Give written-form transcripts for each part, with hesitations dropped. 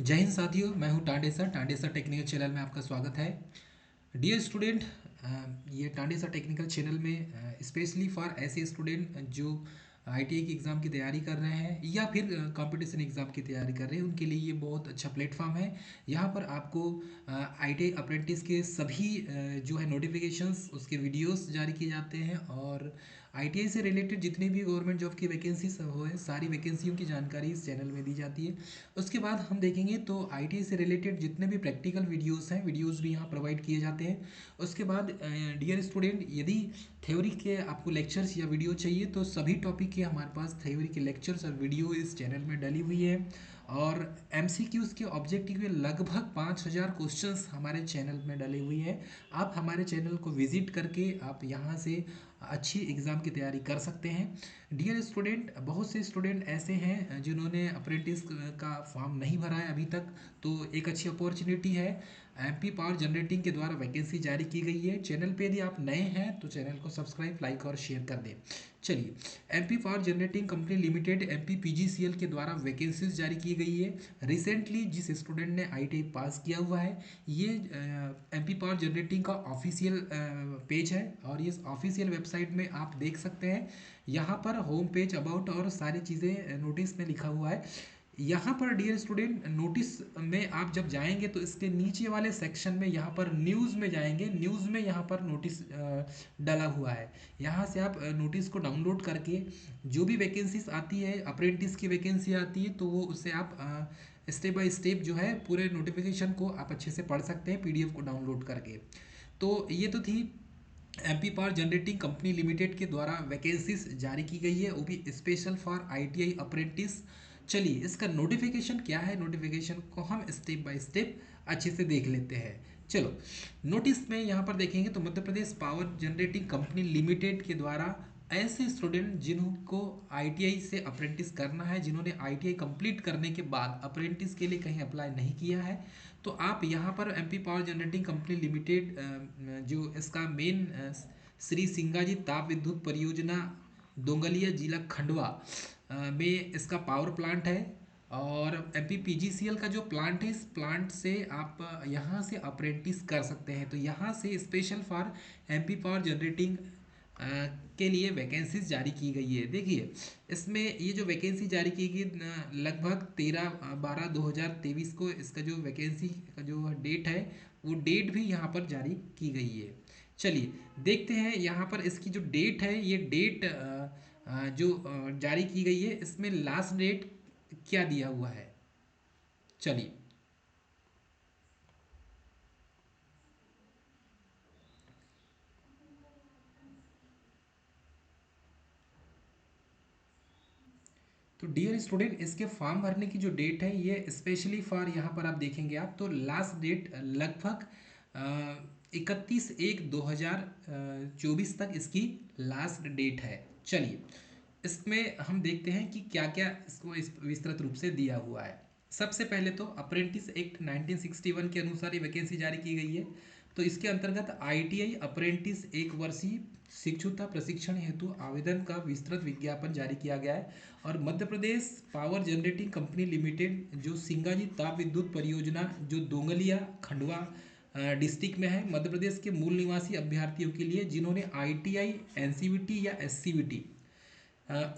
जय हिंद साथियों, मैं हूं टांडे सर टेक्निकल चैनल में आपका स्वागत है। डियर स्टूडेंट, ये टांडे सर टेक्निकल चैनल में स्पेशली फॉर ऐसे स्टूडेंट जो आईटीआई की एग्ज़ाम की तैयारी कर रहे हैं या फिर कंपटीशन एग्ज़ाम की तैयारी कर रहे हैं, उनके लिए ये बहुत अच्छा प्लेटफॉर्म है। यहाँ पर आपको आईटीआई अप्रेंटिस के सभी जो है नोटिफिकेशंस, उसके वीडियोस जारी किए जाते हैं और आईटीआई से रिलेटेड जितनी भी गवर्नमेंट जॉब की वैकेंसीज हो है, सारी वैकेंसियों की जानकारी इस चैनल में दी जाती है। उसके बाद हम देखेंगे तो आईटीआई से रिलेटेड जितने भी प्रैक्टिकल वीडियोस हैं, वीडियोस भी यहाँ प्रोवाइड किए जाते हैं। उसके बाद डियर स्टूडेंट, यदि थ्योरी के आपको लेक्चर्स या वीडियो चाहिए तो सभी टॉपिक के हमारे पास थ्योरी के लेक्चर्स और वीडियो इस चैनल में डली हुई है। और एमसीक्यूज़ के ऑब्जेक्टिव के लगभग 5000 क्वेश्चंस हमारे चैनल में डले हुए हैं। आप हमारे चैनल को विजिट करके आप यहाँ से अच्छी एग्ज़ाम की तैयारी कर सकते हैं। डियर स्टूडेंट, बहुत से स्टूडेंट ऐसे हैं जिन्होंने अप्रेंटिस का फॉर्म नहीं भरा है अभी तक, तो एक अच्छी अपॉर्चुनिटी है। एमपी पावर जनरेटिंग के द्वारा वैकेंसी जारी की गई है। चैनल पे यदि आप नए हैं तो चैनल को सब्सक्राइब, लाइक और शेयर कर दें। चलिए, MP power generating company limited MP PGCL के द्वारा वैकेंसीज जारी की गई है। रिसेंटली जिस स्टूडेंट ने आईटीआई पास किया हुआ है, ये एमपी पावर जनरेटिंग का ऑफिशियल पेज है और इस ऑफिशियल वेबसाइट में आप देख सकते हैं। यहाँ पर होम पेज, अबाउट और सारी चीज़ें नोटिस में लिखा हुआ है। यहाँ पर डियर स्टूडेंट, नोटिस में आप जब जाएंगे तो इसके नीचे वाले सेक्शन में यहाँ पर न्यूज़ में जाएंगे। न्यूज़ में यहाँ पर नोटिस डला हुआ है। यहाँ से आप नोटिस को डाउनलोड करके जो भी वैकेंसीज आती है, अप्रेंटिस की वैकेंसी आती है, तो वो उससे आप स्टेप बाय स्टेप जो है पूरे नोटिफिकेशन को आप अच्छे से पढ़ सकते हैं पीडीएफ को डाउनलोड करके। तो ये तो थी MP power generating company limited के द्वारा वैकेंसीज जारी की गई है, वो भी स्पेशल फॉर आईटीआई अप्रेंटिस। चलिए, इसका नोटिफिकेशन क्या है, नोटिफिकेशन को हम स्टेप बाय स्टेप अच्छे से देख लेते हैं। चलो, नोटिस में यहाँ पर देखेंगे तो मध्य Pradesh power generating company limited के द्वारा ऐसे स्टूडेंट जिनको आईटीआई से अप्रेंटिस करना है, जिन्होंने आईटीआई कंप्लीट करने के बाद अप्रेंटिस के लिए कहीं अप्लाई नहीं किया है, तो आप यहाँ पर MP power generating company limited, जो इसका मेन श्री सिंगाजी ताप विद्युत परियोजना दोंगलिया जिला खंडवा में इसका पावर प्लांट है। और एमपी पीजीसीएल का जो प्लांट है, इस प्लांट से आप यहाँ से अप्रेंटिस कर सकते हैं। तो यहाँ से special for MP power generating के लिए वैकेंसीज जारी की गई है। देखिए, इसमें ये जो वैकेंसी जारी की गई लगभग 13/12/2023 को इसका जो वैकेंसी का जो डेट है, वो डेट भी यहाँ पर जारी की गई है। चलिए, देखते हैं यहाँ पर इसकी जो डेट है, ये डेट जो जारी की गई है, इसमें लास्ट डेट क्या दिया हुआ है। चलिए, तो डियर स्टूडेंट, इसके फॉर्म भरने की जो डेट है, ये स्पेशली फॉर, यहाँ पर आप देखेंगे आप तो लास्ट डेट लगभग 31/1/2024 तक इसकी लास्ट डेट है। चलिए, इसमें हम देखते हैं कि क्या क्या इसको इस विस्तृत रूप से दिया हुआ है। सबसे पहले तो अप्रेंटिस एक्ट 1961 के अनुसार ये वैकेंसी जारी की गई है। तो इसके अंतर्गत आईटीआई अप्रेंटिस एक वर्षीय शिक्षुता प्रशिक्षण हेतु आवेदन का विस्तृत विज्ञापन जारी किया गया है। और मध्य Pradesh power generating company limited, जो सिंगाजी ताप विद्युत परियोजना जो दोंगलिया खंडवा डिस्ट्रिक्ट में है, मध्य प्रदेश के मूल निवासी अभ्यर्थियों के लिए जिन्होंने आईटीआई, एनसीवीटी या एससीवीटी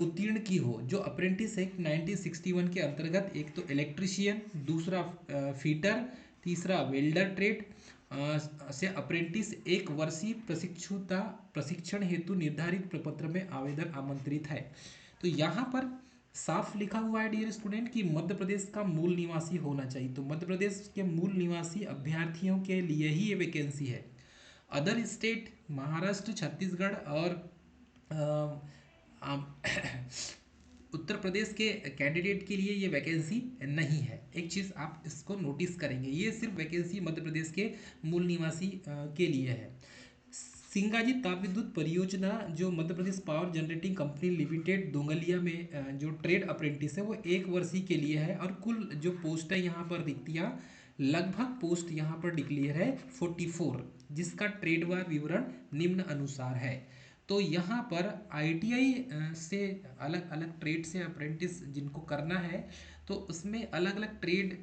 उत्तीर्ण की हो, जो अप्रेंटिस एक्ट 1961 के अंतर्गत एक तो इलेक्ट्रीशियन, दूसरा फीटर, तीसरा वेल्डर ट्रेड से अप्रेंटिस एक वर्षीय प्रशिक्षुता प्रशिक्षण हेतु निर्धारित प्रपत्र में आवेदन आमंत्रित है। तो यहाँ पर साफ लिखा हुआ है डियर स्टूडेंट कि मध्य प्रदेश का मूल निवासी होना चाहिए। तो मध्य प्रदेश के मूल निवासी अभ्यर्थियों के लिए ही ये वैकेंसी है। अदर स्टेट महाराष्ट्र, छत्तीसगढ़ और अ, आम- उत्तर प्रदेश के कैंडिडेट के लिए ये वैकेंसी नहीं है। एक चीज़ आप इसको नोटिस करेंगे, ये सिर्फ वैकेंसी मध्य प्रदेश के मूल निवासी के लिए है। सिंगाजी ताप विद्युत परियोजना जो मध्य Pradesh power generating company limited दोंगलिया में जो ट्रेड अप्रेंटिस है, वो एक वर्षीय के लिए है। और कुल जो पोस्ट है यहाँ पर रिक्तियाँ, लगभग पोस्ट यहाँ पर डिक्लेयर है 44, जिसका ट्रेडवार विवरण निम्न अनुसार है। तो यहाँ पर आईटीआई से अलग अलग ट्रेड से अप्रेंटिस जिनको करना है, तो उसमें अलग अलग ट्रेड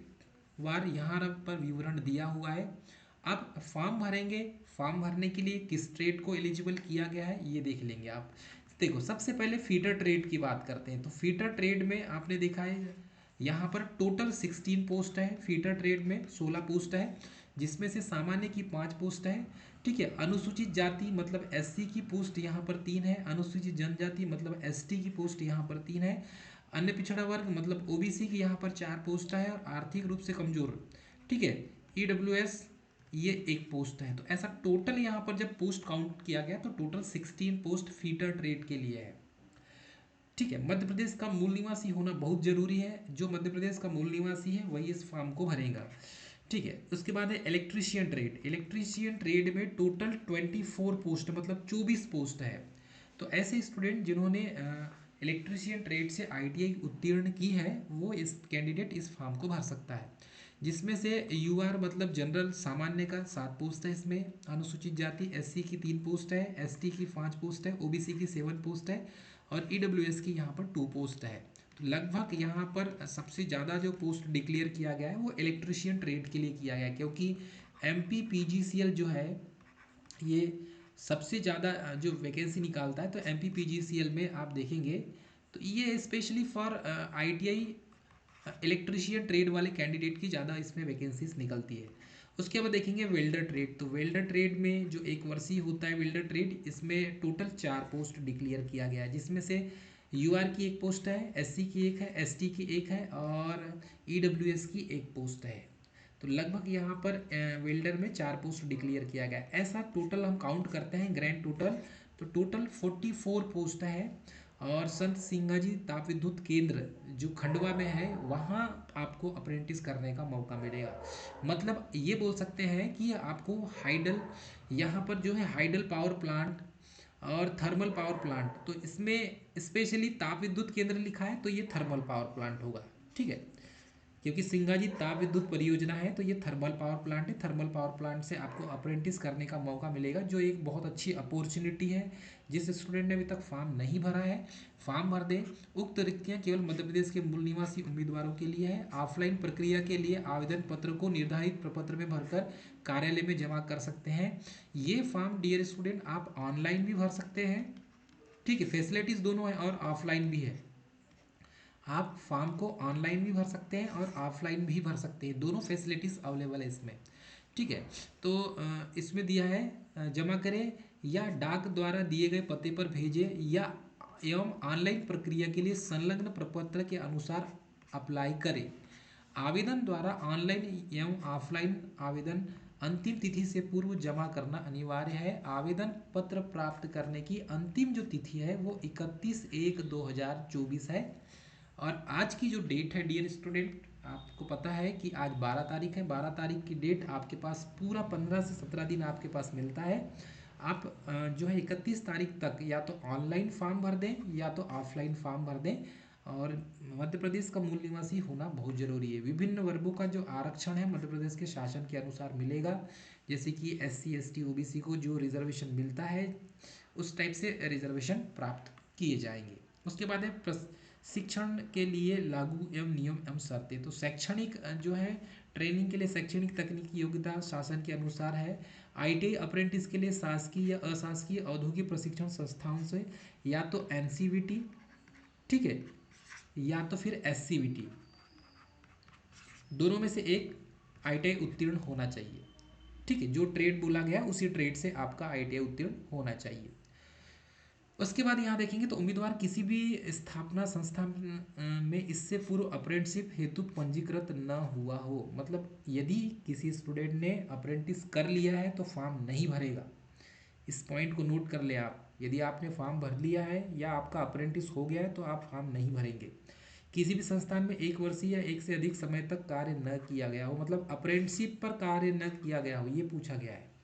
वार यहाँ पर विवरण दिया हुआ है। अब फॉर्म भरेंगे, फॉर्म भरने के लिए किस ट्रेड को एलिजिबल किया गया है ये देख लेंगे आप। देखो सबसे पहले फीटर ट्रेड की बात करते हैं। तो फीटर ट्रेड में आपने देखा है यहाँ पर टोटल 16 पोस्ट है, फीटर ट्रेड में 16 पोस्ट है, जिसमें से सामान्य की 5 पोस्ट है। ठीक है, अनुसूचित जाति मतलब एससी की पोस्ट यहाँ पर 3 है, अनुसूचित जनजाति मतलब एसटी की पोस्ट यहाँ पर 3 है, अन्य पिछड़ा वर्ग मतलब ओबीसी की यहाँ पर 4 पोस्ट है, और आर्थिक रूप से कमजोर, ठीक है, ईडब्ल्यूएस ये एक पोस्ट है। तो ऐसा टोटल यहाँ पर जब पोस्ट काउंट किया गया तो टोटल 16 पोस्ट फीटर ट्रेड के लिए है। ठीक है, मध्य प्रदेश का मूल निवासी होना बहुत जरूरी है, जो मध्य प्रदेश का मूल निवासी है वही इस फॉर्म को भरेगा। ठीक है, उसके बाद है इलेक्ट्रीशियन ट्रेड। इलेक्ट्रीशियन ट्रेड में टोटल 24 पोस्ट मतलब 24 पोस्ट है। तो ऐसे स्टूडेंट जिन्होंने इलेक्ट्रीशियन ट्रेड से आईटीआई उत्तीर्ण की है वो इस कैंडिडेट इस फॉर्म को भर सकता है, जिसमें से यूआर मतलब जनरल सामान्य का 7 पोस्ट है, इसमें अनुसूचित जाति एससी की 3 पोस्ट है, एसटी की 5 पोस्ट है, ओबीसी की 7 पोस्ट है, और ईडब्ल्यूएस की यहाँ पर 2 पोस्ट है। तो लगभग यहाँ पर सबसे ज़्यादा जो पोस्ट डिक्लेयर किया गया है वो इलेक्ट्रीशियन ट्रेड के लिए किया गया है, क्योंकि एमपी पीजीसीएल जो है ये सबसे ज़्यादा जो वैकेंसी निकालता है। तो एमपी पीजीसीएल में आप देखेंगे तो ये specially for ITI electrician trade वाले कैंडिडेट की ज़्यादा इसमें वैकेंसीज निकलती है। उसके बाद देखेंगे वेल्डर ट्रेड। तो वेल्डर ट्रेड में जो एक वर्षीय होता है वेल्डर ट्रेड, इसमें टोटल 4 पोस्ट डिक्लेयर किया गया है, जिसमें से यूआर की 1 पोस्ट है, एससी की 1 है, एसटी की 1 है, और ईडब्ल्यूएस की 1 पोस्ट है। तो लगभग यहाँ पर वेल्डर में 4 पोस्ट डिक्लेयर किया गया है। ऐसा टोटल हम काउंट करते हैं ग्रैंड टोटल, तो टोटल 44 पोस्ट है। और संत सिंगाजी ताप विद्युत केंद्र जो खंडवा में है वहाँ आपको अप्रेंटिस करने का मौका मिलेगा। मतलब ये बोल सकते हैं कि आपको हाइडल, यहाँ पर जो है हाइडल पावर प्लांट और थर्मल पावर प्लांट, तो इसमें स्पेशली ताप विद्युत केंद्र लिखा है तो ये थर्मल पावर प्लांट होगा। ठीक है, क्योंकि सिंगाजी ताप विद्युत परियोजना है तो ये थर्मल पावर प्लांट है। थर्मल पावर प्लांट से आपको अप्रेंटिस करने का मौका मिलेगा, जो एक बहुत अच्छी अपॉर्चुनिटी है। जिस स्टूडेंट ने अभी तक फॉर्म नहीं भरा है फॉर्म भर दें। उक्त रिक्तियाँ केवल मध्य प्रदेश के मूल निवासी उम्मीदवारों के लिए है। ऑफलाइन प्रक्रिया के लिए आवेदन पत्र को निर्धारित प्रपत्र में भरकर कार्यालय में जमा कर सकते हैं। ये फॉर्म डियर स्टूडेंट आप ऑनलाइन भी भर सकते हैं, ठीक है, फैसिलिटीज़ दोनों है, और ऑफलाइन भी है। आप फॉर्म को ऑनलाइन भी भर सकते हैं और ऑफलाइन भी भर सकते हैं, दोनों फैसिलिटीज़ अवेलेबल है इसमें। ठीक है, तो इसमें दिया है जमा करें या डाक द्वारा दिए गए पते पर भेजें, या एवं ऑनलाइन प्रक्रिया के लिए संलग्न प्रपत्र के अनुसार अप्लाई करें। आवेदन द्वारा ऑनलाइन एवं ऑफलाइन आवेदन अंतिम तिथि से पूर्व जमा करना अनिवार्य है। आवेदन पत्र प्राप्त करने की अंतिम जो तिथि है वो 31/1/2024 है। और आज की जो डेट है डियर स्टूडेंट, आपको पता है कि आज 12 तारीख है। 12 तारीख की डेट आपके पास पूरा 15 से 17 दिन आपके पास मिलता है। आप जो है 31 तारीख तक या तो ऑनलाइन फॉर्म भर दें या तो ऑफलाइन फॉर्म भर दें। और मध्य प्रदेश का मूल निवासी होना बहुत ज़रूरी है। विभिन्न वर्गों का जो आरक्षण है मध्य प्रदेश के शासन के अनुसार मिलेगा, जैसे कि एससी एसटी ओबीसी को जो रिजर्वेशन मिलता है उस टाइप से रिजर्वेशन प्राप्त किए जाएंगे। उसके बाद है शिक्षण के लिए लागू एवं नियम एवं शर्तें। तो शैक्षणिक जो है ट्रेनिंग के लिए शैक्षणिक तकनीकी योग्यता शासन के अनुसार है। आईटीआई अप्रेंटिस के लिए शासकीय या अशासकीय औद्योगिक प्रशिक्षण संस्थाओं से या तो एनसीवीटी, ठीक है, या तो फिर एससीवीटी, दोनों में से एक आईटीआई उत्तीर्ण होना चाहिए। ठीक है, जो ट्रेड बोला गया उसी ट्रेड से आपका आईटीआई उत्तीर्ण होना चाहिए। उसके बाद यहाँ देखेंगे तो उम्मीदवार किसी भी स्थापना संस्था में इससे पूर्व अप्रेंटिसशिप हेतु पंजीकृत न हुआ हो। मतलब यदि किसी स्टूडेंट ने अप्रेंटिस कर लिया है तो फॉर्म नहीं भरेगा। इस पॉइंट को नोट कर ले आप। यदि आपने फॉर्म भर लिया है या आपका अप्रेंटिस हो गया है तो आप फॉर्म नहीं भरेंगे। किसी भी संस्थान में 1 वर्षीय या 1 से अधिक समय तक कार्य न किया गया हो, मतलब अप्रेंटिसशिप पर कार्य न किया गया हो, ये पूछा गया है।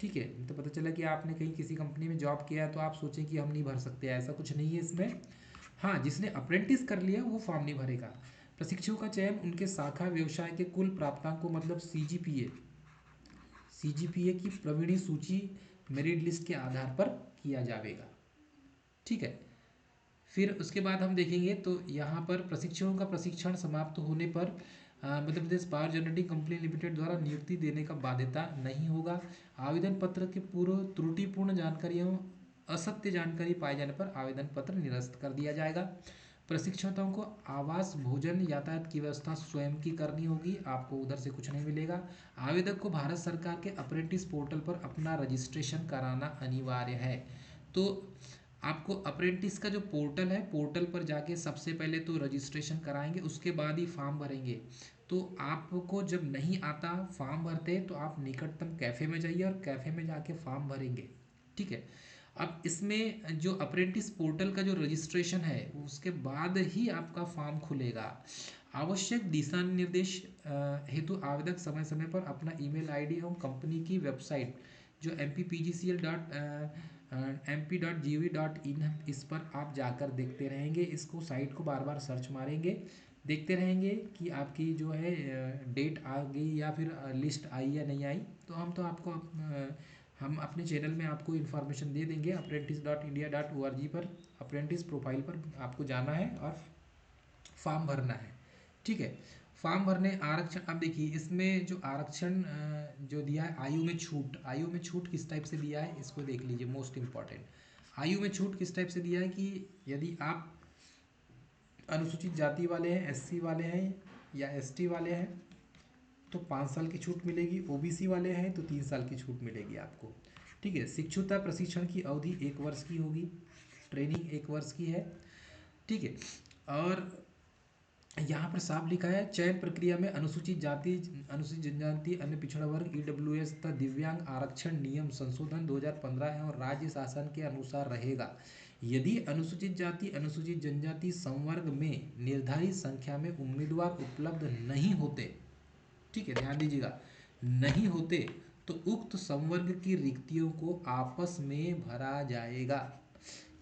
ठीक है, तो पता चला कि आपने कहीं किसी कंपनी में जॉब किया है तो आप सोचें कि हम नहीं भर सकते, ऐसा कुछ नहीं है इसमें। हाँ, जिसने अप्रेंटिस कर लिया वो फॉर्म नहीं भरेगा। प्रशिक्षुओं का चयन उनके शाखा व्यवसाय के कुल प्राप्तांक को मतलब सीजीपीए की प्रवीणी सूची मेरिट लिस्ट के आधार पर किया जाएगा। ठीक है, फिर उसके बाद हम देखेंगे तो यहाँ पर प्रशिक्षुओं का प्रशिक्षण समाप्त होने पर मध्य Pradesh power generating company limited द्वारा नियुक्ति देने का बाध्यता नहीं होगा। आवेदन पत्र के पूर्व त्रुटिपूर्ण जानकारी एवं असत्य जानकारी पाए जाने पर आवेदन पत्र निरस्त कर दिया जाएगा। प्रशिक्षुओं को आवास, भोजन, यातायात की व्यवस्था स्वयं की करनी होगी, आपको उधर से कुछ नहीं मिलेगा। आवेदक को भारत सरकार के अप्रेंटिस पोर्टल पर अपना रजिस्ट्रेशन कराना अनिवार्य है। तो आपको अप्रेंटिस का जो पोर्टल है, पोर्टल पर जाके सबसे पहले तो रजिस्ट्रेशन कराएंगे, उसके बाद ही फॉर्म भरेंगे। तो आपको जब नहीं आता फॉर्म भरते तो आप निकटतम कैफ़े में जाइए और कैफ़े में जाके फॉर्म भरेंगे, ठीक है। अब इसमें जो अप्रेंटिस पोर्टल का जो रजिस्ट्रेशन है उसके बाद ही आपका फॉर्म खुलेगा। आवश्यक दिशा निर्देश हेतु आवेदक समय समय पर अपना ईमेल आईडी एवं कंपनी की वेबसाइट जो mppgcl.mp.gov.in इस पर आप जाकर देखते रहेंगे, इसको साइट को बार बार सर्च मारेंगे, देखते रहेंगे कि आपकी जो है डेट आ गई या फिर लिस्ट आई या नहीं आई। तो हम अपने चैनल में आपको इन्फॉर्मेशन दे देंगे। apprentice.india.org पर अप्रेंटिस प्रोफाइल पर आपको जाना है और फॉर्म भरना है, ठीक है। फॉर्म भरने आरक्षण, अब देखिए इसमें जो आरक्षण जो दिया है, आयु में छूट किस टाइप से दिया है इसको देख लीजिए, मोस्ट इम्पॉर्टेंट। आयु में छूट किस टाइप से दिया है कि यदि आप अनुसूचित जाति वाले हैं, एससी वाले हैं या एसटी वाले हैं तो 5 साल की छूट मिलेगी, ओबीसी वाले हैं तो 3 साल की छूट मिलेगी आपको, ठीक है। शिक्षुता प्रशिक्षण की अवधि 1 वर्ष की होगी, ट्रेनिंग 1 वर्ष की है, ठीक है। और यहाँ पर साफ लिखा है चयन प्रक्रिया में अनुसूचित जाति, अनुसूचित जनजाति, अन्य पिछड़ा वर्ग, ईडब्ल्यूएस तथा दिव्यांग आरक्षण नियम संशोधन 2015 एवं राज्य शासन के अनुसार रहेगा। यदि अनुसूचित जाति, अनुसूचित जनजाति संवर्ग में निर्धारित संख्या में उम्मीदवार उपलब्ध नहीं होते, ठीक है, ध्यान दीजिएगा, नहीं होते तो उक्त संवर्ग की रिक्तियों को आपस में भरा जाएगा।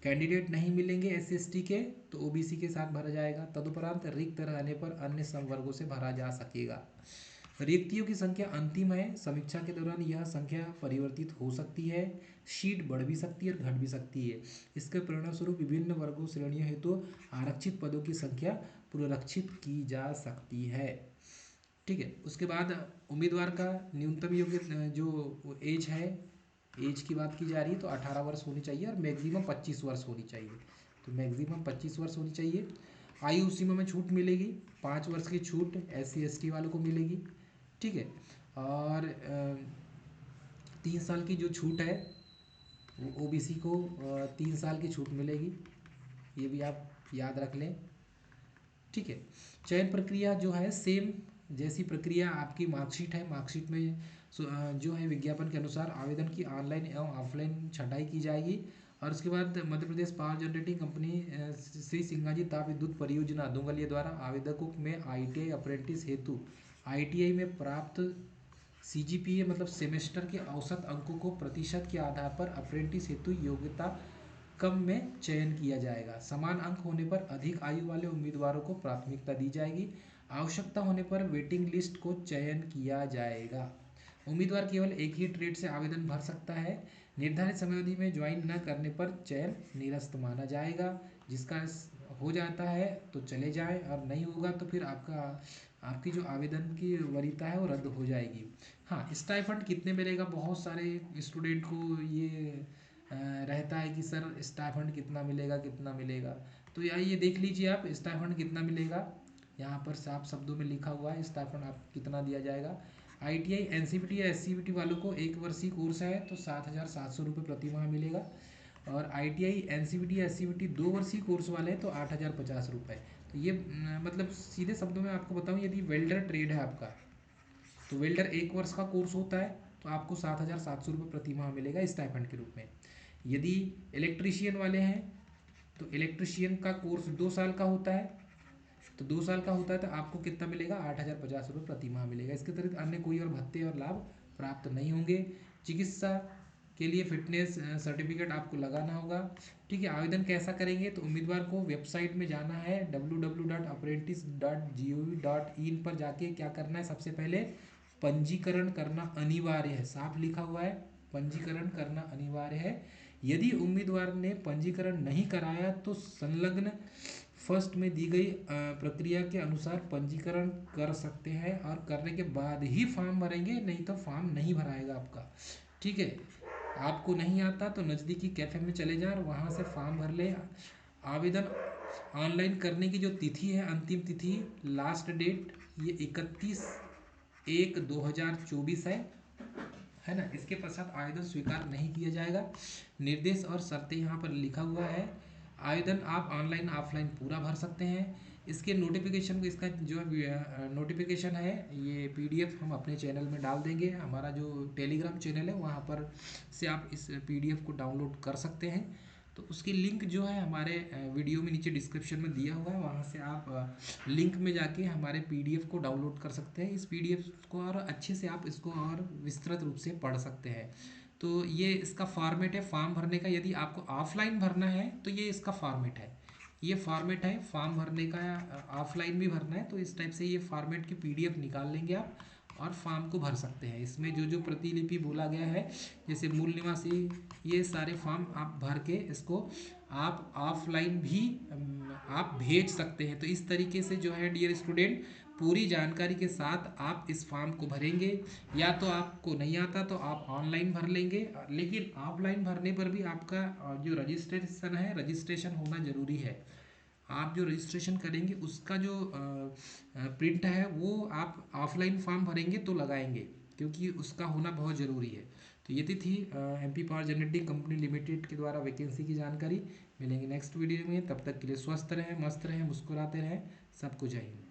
कैंडिडेट नहीं मिलेंगे एससी एसटी के तो ओबीसी के साथ भरा जाएगा। तदुपरांत रिक्त रहने पर अन्य संवर्गों से भरा जा सकेगा। रिक्तियों की संख्या अंतिम है, समीक्षा के दौरान यह संख्या परिवर्तित हो सकती है, सीट बढ़ भी सकती है और घट भी सकती है। इसके परिणामस्वरूप विभिन्न वर्गों श्रेणियों हेतु आरक्षित पदों की संख्या पुनरीक्षित की जा सकती है, ठीक है। उसके बाद उम्मीदवार का न्यूनतम योग्य जो एज है, एज की बात की जा रही है तो 18 वर्ष होनी चाहिए और मैक्सिमम 25 वर्ष होनी चाहिए। तो मैक्सिमम 25 वर्ष होनी चाहिए। आयु सीमा में छूट मिलेगी, 5 वर्ष की छूट एससी एसटी वालों को मिलेगी, ठीक है। और 3 साल की जो छूट है वो ओबीसी को 3 साल की छूट मिलेगी, ये भी आप याद रख लें, ठीक है। चयन प्रक्रिया जो है सेम जैसी प्रक्रिया आपकी मार्कशीट है, मार्कशीट में जो है विज्ञापन के अनुसार आवेदन की ऑनलाइन एवं ऑफलाइन छँटाई की जाएगी। और उसके बाद Madhya Pradesh power generating company Shri Singaji ताप विद्युत परियोजना दुंगलिया द्वारा आवेदकों में आईटीआई अप्रेंटिस हेतु आईटीआई में प्राप्त सीजीपीए मतलब सेमेस्टर के औसत अंकों को प्रतिशत के आधार पर अप्रेंटिस हेतु योग्यता कम में चयन किया जाएगा। समान अंक होने पर अधिक आयु वाले उम्मीदवारों को प्राथमिकता दी जाएगी। आवश्यकता होने पर वेटिंग लिस्ट को चयन किया जाएगा। उम्मीदवार केवल एक ही ट्रेड से आवेदन भर सकता है। निर्धारित समयावधि में ज्वाइन न करने पर चयन निरस्त माना जाएगा। जिसका हो जाता है तो चले जाएं और नहीं होगा तो फिर आपकी जो आवेदन की वरीयता है वो रद्द हो जाएगी। हाँ, स्टाइफंड कितने मिलेगा, बहुत सारे स्टूडेंट को ये रहता है कि सर स्टाइफंड कितना मिलेगा कितना मिलेगा। तो यार ये देख लीजिए आप स्टाइफंड कितना मिलेगा, यहाँ पर साफ शब्दों में लिखा हुआ है स्टाइफंड आप कितना दिया जाएगा। आईटीआई एनसीवीटी या एससीवीटी वालों को 1 वर्षीय कोर्स है तो 7,700 रुपये प्रति माह मिलेगा। और आईटीआई एनसीवीटी या एससीवीटी 2 वर्षीय कोर्स वाले हैं तो 8,050 रुपये। तो ये मतलब सीधे शब्दों में आपको बताऊँ, यदि वेल्डर ट्रेड है आपका तो वेल्डर 1 वर्ष का कोर्स होता है तो आपको 7,700 रुपये प्रति माह मिलेगा स्टाइफंड के रूप में। यदि इलेक्ट्रीशियन वाले हैं तो इलेक्ट्रीशियन का कोर्स 2 साल का होता है, तो 2 साल का होता है तो आपको कितना मिलेगा, 8,050 रुपये प्रति माह मिलेगा। इसके अतिरिक्त अन्य कोई और भत्ते और लाभ प्राप्त नहीं होंगे। चिकित्सा के लिए फिटनेस सर्टिफिकेट आपको लगाना होगा, ठीक है। आवेदन कैसा करेंगे तो उम्मीदवार को वेबसाइट में जाना है www.apprentice.gov.in पर जाके क्या करना है, सबसे पहले पंजीकरण करना अनिवार्य है, साफ लिखा हुआ है पंजीकरण करना अनिवार्य है। यदि उम्मीदवार ने पंजीकरण नहीं कराया तो संलग्न फर्स्ट में दी गई प्रक्रिया के अनुसार पंजीकरण कर सकते हैं और करने के बाद ही फॉर्म भरेंगे, नहीं तो फॉर्म नहीं भराएगा आपका। ठीक है, आपको नहीं आता तो नज़दीकी कैफ़े में चले जाएं और वहाँ से फॉर्म भर लें। आवेदन ऑनलाइन करने की जो तिथि है, अंतिम तिथि लास्ट डेट ये 31/1/2024 है ना। इसके पश्चात आवेदन स्वीकार नहीं किया जाएगा। निर्देश और शर्तें यहाँ पर लिखा हुआ है। आवेदन आप ऑनलाइन ऑफलाइन पूरा भर सकते हैं। इसके नोटिफिकेशन को, इसका जो नोटिफिकेशन है ये पीडीएफ हम अपने चैनल में डाल देंगे। हमारा जो टेलीग्राम चैनल है वहाँ पर से आप इस पीडीएफ को डाउनलोड कर सकते हैं। तो उसकी लिंक जो है हमारे वीडियो में नीचे डिस्क्रिप्शन में दिया हुआ है, वहाँ से आप लिंक में जाके हमारे पीडीएफ को डाउनलोड कर सकते हैं। इस पीडीएफ को और अच्छे से आप इसको और विस्तृत रूप से पढ़ सकते हैं। तो ये इसका फॉर्मेट है फॉर्म भरने का। यदि आपको ऑफलाइन भरना है तो ये इसका फॉर्मेट है, ये फॉर्मेट है फॉर्म भरने का। ऑफलाइन भी भरना है तो इस टाइप से ये फॉर्मेट की पीडीएफ निकाल लेंगे आप और फॉर्म को भर सकते हैं। इसमें जो जो प्रतिलिपि बोला गया है, जैसे मूल निवासी, ये सारे फॉर्म आप भर के इसको आप ऑफलाइन भी आप भेज सकते हैं। तो इस तरीके से जो है डियर स्टूडेंट, पूरी जानकारी के साथ आप इस फॉर्म को भरेंगे। या तो आपको नहीं आता तो आप ऑनलाइन भर लेंगे, लेकिन ऑफलाइन भरने पर भी आपका जो रजिस्ट्रेशन है, रजिस्ट्रेशन होना ज़रूरी है। आप जो रजिस्ट्रेशन करेंगे उसका जो प्रिंट है वो आप ऑफलाइन फॉर्म भरेंगे तो लगाएंगे, क्योंकि उसका होना बहुत ज़रूरी है। तो ये थी MP power generating company limited के द्वारा वैकेंसी की जानकारी। मिलेंगे नेक्स्ट वीडियो में, तब तक के लिए स्वस्थ रहें, मस्त रहें, मुस्कुराते रहें। सबको जय हिंद।